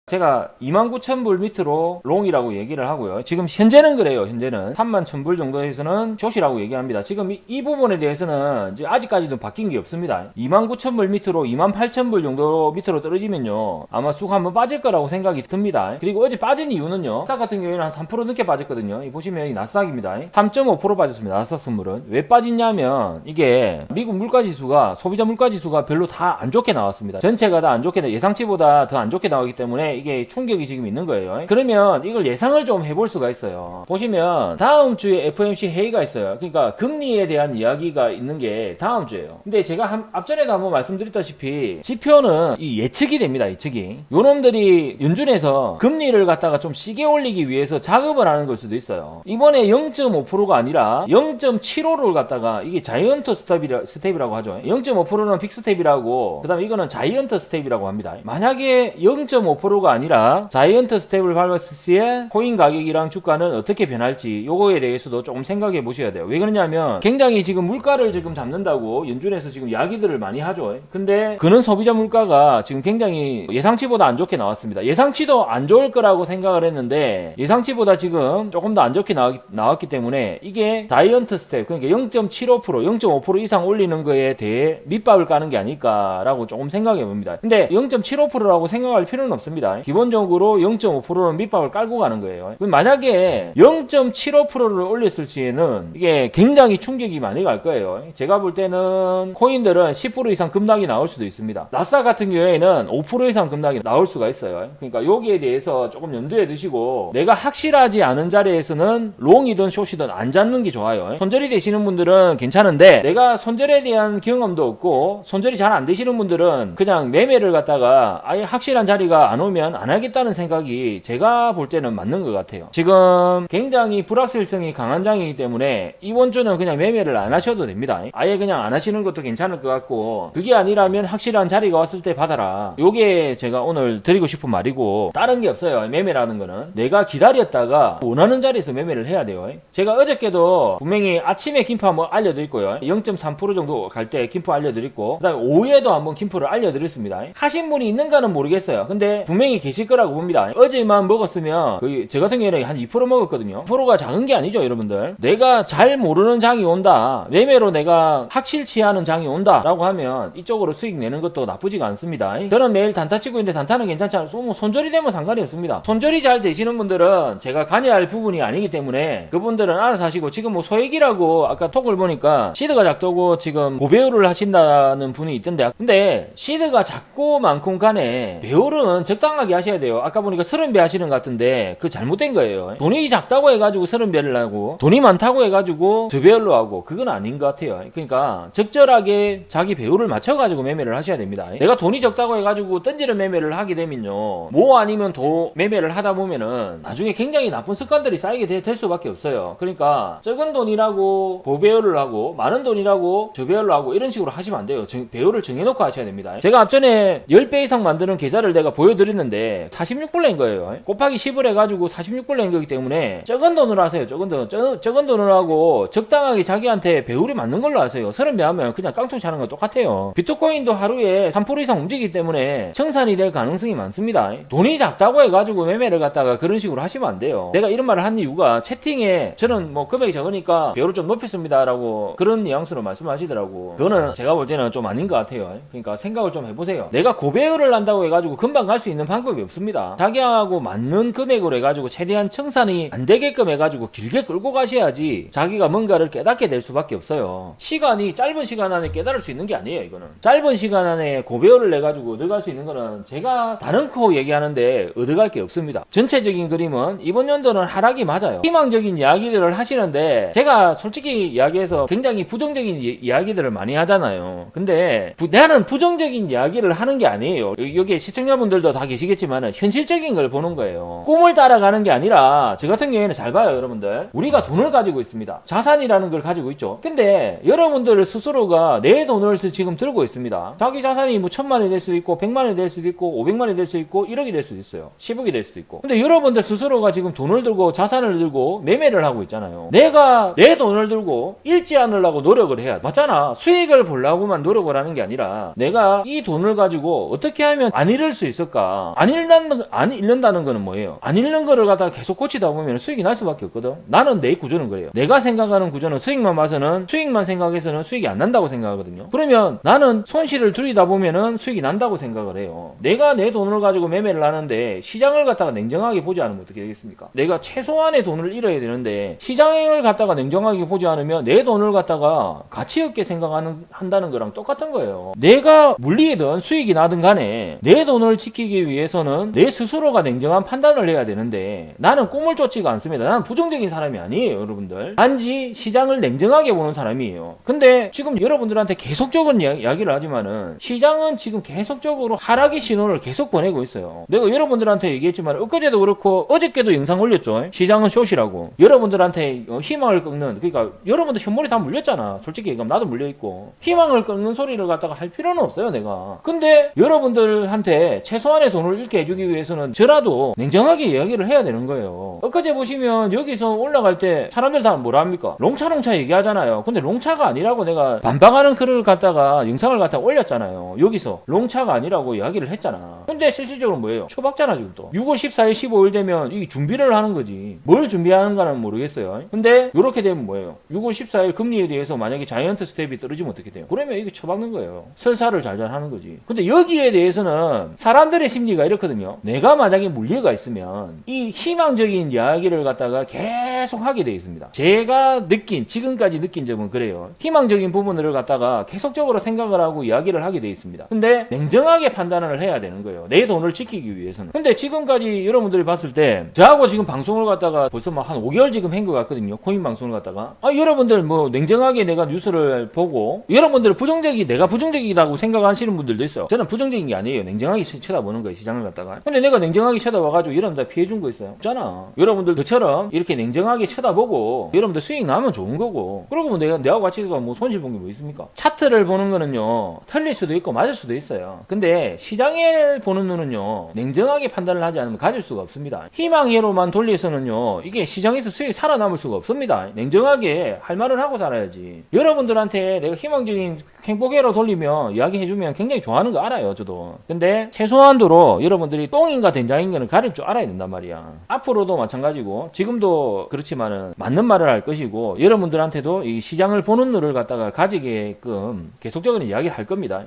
제가 29,000불 밑으로 롱이라고 얘기를 하고요. 지금 현재는 그래요. 현재는 31,000불 정도에서는 숏이라고 얘기합니다. 지금 이 부분에 대해서는 이제 아직까지도 바뀐 게 없습니다. 29,000불 밑으로 28,000불 정도 밑으로 떨어지면요, 아마 쑥 한번 빠질 거라고 생각이 듭니다. 그리고 어제 빠진 이유는요, 나스닥 같은 경우에는 한 3% 늦게 빠졌거든요. 보시면 이 나스닥입니다. 3.5% 빠졌습니다. 나스닥 선물은 왜 빠졌냐면, 이게 미국 물가지수가, 소비자 물가지수가 별로 다 안 좋게 나왔습니다. 전체가 다 안 좋게, 예상치보다 더 안 좋게 나오기 때문에 이게 충격이 지금 있는 거예요. 그러면 이걸 예상을 좀 해볼 수가 있어요. 보시면 다음 주에 FOMC 회의가 있어요. 그러니까 금리에 대한 이야기가 있는 게 다음 주예요. 근데 제가 앞전에도 한번 말씀드렸다시피 지표는 이 예측이 됩니다. 예측이. 요놈들이 연준에서 금리를 갖다가 좀 시게 올리기 위해서 작업을 하는 걸 수도 있어요. 이번에 0.5%가 아니라 0.75를 갖다가, 이게 자이언트 스텝이라고 하죠. 0.5%는 픽스텝이라고, 그 다음에 이거는 자이언트 스텝이라고 합니다. 만약에 0.5%가 아니라 자이언트 스텝을 밟았을 시에 코인 가격이랑 주가는 어떻게 변할지, 요거에 대해서도 조금 생각해 보셔야 돼요. 왜 그러냐면 굉장히 지금 물가를 지금 잡는다고 연준에서 지금 이야기들을 많이 하죠. 근데 그는 소비자 물가가 지금 굉장히 예상치보다 안 좋게 나왔습니다. 예상치도 안 좋을 거라고 생각을 했는데 예상치보다 지금 조금 더 안 좋게 나왔기 때문에 이게 자이언트 스텝, 그러니까 0.75%, 0.5% 이상 올리는 거에 대해 밑밥을 까는 게 아닐까라고 조금 생각해 봅니다. 근데 0.75%라고 생각할 필요는 없습니다. 기본적으로 0.5%는 밑밥을 깔고 가는 거예요. 만약에 0.75%를 올렸을 시에는 이게 굉장히 충격이 많이 갈 거예요. 제가 볼 때는 코인들은 10% 이상 급락이 나올 수도 있습니다. 나스닥 같은 경우에는 5% 이상 급락이 나올 수가 있어요. 그러니까 여기에 대해서 조금 염두에 두시고, 내가 확실하지 않은 자리에서는 롱이든 숏이든 안 잡는 게 좋아요. 손절이 되시는 분들은 괜찮은데, 내가 손절에 대한 경험도 없고 손절이 잘 안 되시는 분들은 그냥 매매를 갖다가 아예 확실한 자리가 안 오면 안 하겠다는 생각이 제가 볼 때는 맞는 것 같아요. 지금 굉장히 불확실성이 강한 장이기 때문에 이번 주는 그냥 매매를 안 하셔도 됩니다. 아예 그냥 안 하시는 것도 괜찮을 것 같고, 그게 아니라면 확실한 자리가 왔을 때 받아라. 요게 제가 오늘 드리고 싶은 말이고, 다른 게 없어요. 매매라는 거는 내가 기다렸다가 원하는 자리에서 매매를 해야 돼요. 제가 어저께도 분명히 아침에 김포 한번 알려드렸고요. 0.3% 정도 갈 때 김포 알려드렸고, 그 다음에 오후에도 한번 김포를 알려드렸습니다. 하신 분이 있는가는 모르겠어요. 근데 분명히 계실 거라고 봅니다. 어제만 먹었으면 거의, 제 같은 경우에는 한 2% 먹었거든요. 2%가 작은 게 아니죠, 여러분들. 내가 잘 모르는 장이 온다, 매매로 내가 확실치 않은 장이 온다 라고 하면 이쪽으로 수익 내는 것도 나쁘지가 않습니다. 저는 매일 단타 치고 있는데 단타는 괜찮지 않아요. 뭐 손절이 되면 상관이 없습니다. 손절이 잘 되시는 분들은 제가 관여할 부분이 아니기 때문에 그분들은 알아서 하시고, 지금 뭐 소액이라고 아까 톡을 보니까 시드가 작다고 지금 고배우를 하신다는 분이 있던데, 근데 시드가 작고 많고 간에 배우는 적당하게 하셔야 돼요. 아까 보니까 30배 하시는 것 같은데 그 잘못된 거예요. 돈이 작다고 해가지고 30배를 하고, 돈이 많다고 해가지고 저배율로 하고, 그건 아닌 것 같아요. 그러니까 적절하게 자기 배우를 맞춰가지고 매매를 하셔야 됩니다. 내가 돈이 적다고 해가지고 던지는 매매를 하게 되면요, 뭐 아니면 도 매매를 하다 보면은 나중에 굉장히 나쁜 습관들이 쌓이게 될 수밖에 없어요. 그러니까 적은 돈이라고 고배율을 하고, 많은 돈이라고 저배율로 하고, 이런 식으로 하시면 안 돼요. 배우를 정해놓고 하셔야 됩니다. 제가 앞전에 10배 이상 만드는 계좌를 내가 보여드렸는데 46불 낸 거예요. 곱하기 10을 해가지고 46불 낸 거기 때문에 적은 돈으로 하세요. 적은 돈으로 하고 적당하게 자기한테 배율이 맞는 걸로 하세요. 30배 하면 그냥 깡통치 하는 거 똑같아요. 비트코인도 하루에 3% 이상 움직이기 때문에 청산이 될 가능성이 많습니다. 돈이 작다고 해가지고 매매를 갖다가 그런 식으로 하시면 안 돼요. 내가 이런 말을 한 이유가, 채팅에 저는 뭐 금액이 적으니까 배율을 좀 높였습니다 라고 그런 뉘앙스로 말씀하시더라고. 그거는 제가 볼 때는 좀 아닌 것 같아요. 그러니까 생각을 좀 해보세요. 내가 고배율을 한다고 해가지고 금방 갈 수 있는 방법이 없습니다. 자기하고 맞는 금액으로 해가지고 최대한 청산이 안 되게끔 해가지고 길게 끌고 가셔야지 자기가 뭔가를 깨닫게 될 수밖에 없어요. 시간이 짧은 시간 안에 깨달을 수 있는 게 아니에요. 이거는 짧은 시간 안에 고배율을 내가지고 얻어갈 수 있는 거는, 제가 다른 코 얘기하는데 얻어갈 게 없습니다. 전체적인 그림은 이번 연도는 하락이 맞아요. 희망적인 이야기들을 하시는데 제가 솔직히 이야기해서 굉장히 부정적인 이야기들을 많이 하잖아요. 근데 나는 부정적인 이야기를 하는 게 아니에요. 여기 시청자분들도 다 계시겠지만 현실적인 걸 보는 거예요. 꿈을 따라가는 게 아니라, 저 같은 경우에는 잘 봐요, 여러분들. 우리가 돈을 가지고 있습니다. 자산이라는 걸 가지고 있죠. 근데 여러분들 스스로가 내 돈을 지금 들고 있습니다. 자기 자산이 뭐 1000만이 될 수도 있고 100만이 될 수도 있고 500만이 될 수도 있고 1억이 될 수도 있어요. 10억이 될 수도 있고. 근데 여러분들 스스로가 지금 돈을 들고 자산을 들고 매매를 하고 있잖아요. 내가 내 돈을 들고 잃지 않으려고 노력을 해야 돼. 맞잖아. 수익을 보려고만 노력을 하는 게 아니라 내가 이 돈을 가지고 어떻게 하면 안 잃을 수 있을까? 안 잃는다는 거는 뭐예요? 안 잃는 거를 갖다가 계속 고치다 보면 수익이 날 수밖에 없거든. 나는 내 구조는 그래요. 내가 생각하는 구조는 수익만 봐서는 수익만 생각해서는 수익이 안 난다고 생각하거든요. 그러면 나는 손실을 줄이다 보면은 수익이 난다고 생각을 해요. 내가 내 돈을 가지고 매매를 하는데 시장을 갖다가 냉정하게 보지 않으면 어떻게 되겠습니까? 내가 최소한의 돈을 잃어야 되는데 시장을 갖다가 냉정하게 보지 않으면 내 돈을 갖다가 가치 없게 한다는 거랑 똑같은 거예요. 내가 물리든 수익이 나든 간에 내 돈을 지키기 위해서는 내 스스로가 냉정한 판단을 해야 되는데 나는 꿈을 쫓지가 않습니다. 나는 부정적인 사람이 아니에요, 여러분들. 단지 시장을 냉정하게 보는 사람이에요. 근데 지금 여러분들한테 계속적인 이야기를 하지만은 시장은 지금 계속적으로 하락의 신호를 계속 보내고 있어요. 내가 여러분들한테 얘기했지만 엊그제도 그렇고 어저께도 영상 올렸죠. 시장은 숏이라고. 여러분들한테 희망을 꺾는, 그러니까 여러분들 현물이 다 물렸잖아. 솔직히 얘기하면 나도 물려있고. 희망을 꺾는 소리를 갖다가 할 필요는 없어요, 내가. 근데 여러분들한테 최소한의 돈을 잃게 해주기 위해서는 저라도 냉정하게 이야기를 해야 되는 거예요. 엊그제 보시면 여기서 올라갈 때 사람들 다 뭐라 합니까? 롱차 얘기하잖아요. 근데 롱차가 아니라고 내가 반박하는 글을 갖다가 영상을 갖다가 올렸잖아요. 여기서 롱차가 아니라고 이야기를 했잖아. 근데 실질적으로 뭐예요? 초박잖아 지금 또. 6월 14일 15일 되면 이 준비를 하는 거지. 뭘 준비하는가는 모르겠어요. 근데 이렇게 되면 뭐예요? 6월 14일 금리에 대해서 만약에 자이언트 스텝이 떨어지면 어떻게 돼요? 그러면 이게 처박는 거예요. 설사를 잘 하는 거지. 근데 여기에 대해서는 사람들의 심리가 이렇거든요. 내가 만약에 물리가 있으면 이 희망적인 이야기를 갖다가 계속 하게 돼 있습니다. 제가 지금까지 느낀 점은 그래요. 희망적인 부분을 갖다가 계속적으로 생각을 하고 이야기를 하게 돼 있습니다. 근데 냉정하게 판단을 해야 되는 거예요. 내 돈을 지키기 위해서는. 근데 지금까지 여러분들이 봤을 때 저하고 지금 방송을 갖다가 벌써 막 한 5개월 지금 한 것 같거든요. 코인 방송을 갖다가. 여러분들 뭐 냉정하게 내가 뉴스를 보고 여러분들 내가 부정적이다고 생각하시는 분들도 있어요. 저는 부정적인 게 아니에요. 냉정하게 쳐다보는 거예요. 시장을 갖다가. 근데 내가 냉정하게 쳐다봐가지고 여러분들 피해준 거 있어요? 없잖아. 여러분들 저처럼 이렇게 냉정하게 쳐다보고 여러분들 수익 나면 좋은 거고. 그러고 뭐 내가 같이 뭐 손실 본 게 뭐 있습니까? 차트를 보는 거는요. 틀릴 수도 있고 맞을 수도 있어요. 근데 시장을 보는 눈은요. 냉정하게 판단을 하지 않으면 가질 수가 없습니다. 희망회로만 돌려서는요. 이게 시장에서 수익이 살아남을 수가 없습니다. 냉정하게 할 말을 하고 살아야지. 여러분들한테 내가 희망적인 행복회로 돌리면 이야기해주면 굉장히 좋아하는 거 알아요. 저도. 근데 최소한도로 여러분들이 똥인가 된장인 거는 가릴 줄 알아야 된단 말이야. 앞으로도 마찬가지고 지금도 그렇지만은 맞는 말을 할 것이고 여러분들한테도 이 시장을 보는 눈을 갖다가 가지게끔 계속적으로 이야기를 할 겁니다.